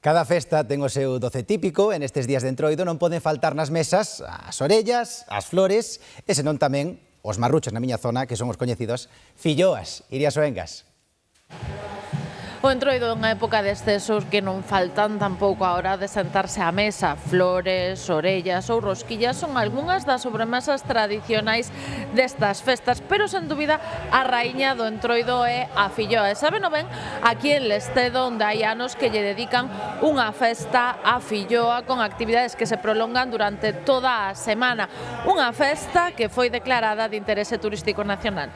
Cada festa ten o seu doce típico e nestes días de Entroido non poden faltar nas mesas as orellas, as flores e senón tamén os marruchos na miña zona, que son os coñecidos filloas. Iria Soengas. O Entroido é unha época de excesos que non faltan tampouco a hora de sentarse á mesa. Flores, orellas ou rosquillas son algunhas das sobremesas tradicionais destas festas, pero sen dúbida a raíña do Entroido é a filloa. E saben ben aquí en Lestedo, onde hai anos que lle dedican unha festa á filloa con actividades que se prolongan durante toda a semana. Unha festa que foi declarada de interese turístico nacional.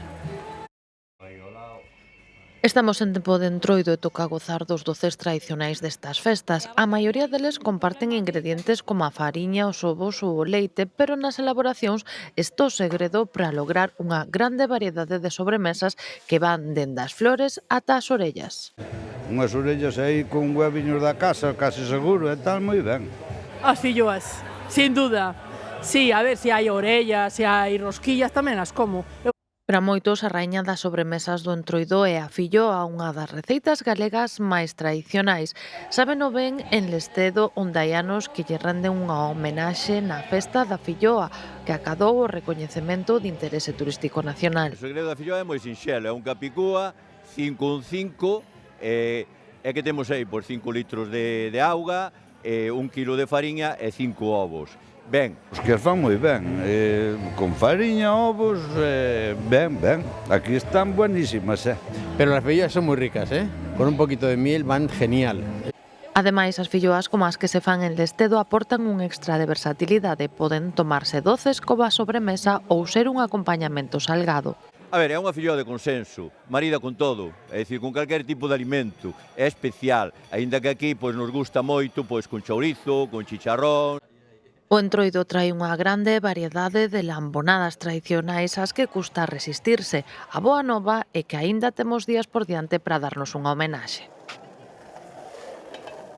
Estamos en tempo de Entroido e toca gozar dos doces tradicionais destas festas. A maioría deles comparten ingredientes como a fariña, os ovos ou o leite, pero nas elaboracións está o segredo para lograr unha grande variedade de sobremesas que van dende as flores ata as orellas. Unhas orellas aí con hueviños da casa, casi seguro, e tal, moi ben. As filloas, sin duda. Sí, a ver, se hai orellas, se hai rosquillas, tamén as como. Para moitos, a raíña das sobremesas do Entroido é a filloa, unha das receitas galegas máis tradicionais. Sábeno ben en Lestedo, onde hai anos que lle renden unha homenaxe na festa da filloa, que acadou o recoñecemento de interese turístico nacional. O segredo da filloa é moi sinxelo, é un capicúa, 5 en 5, e que temos aí por 5 litros de auga, 1 kilo de fariña e 5 ovos. Ben. Os que as fan moi ben, con fariña, ovos, ben. Aquí están buenísimas, Pero las filloas son moi ricas, Con un poquito de miel van genial. Ademais, as filloas como as que se fan en Lestedo aportan un extra de versatilidade. Poden tomarse doces como a sobremesa ou ser un acompañamento salgado. A ver, é unha filloa de consenso, marida con todo, é dicir, con calquer tipo de alimento, é especial, aínda que aquí nos gusta moito con chourizo, con chicharrón. O Entroido trae unha grande variedade de lambonadas tradicionais ás que custa resistirse. A boa nova é que aínda temos días por diante para darnos unha homenaxe.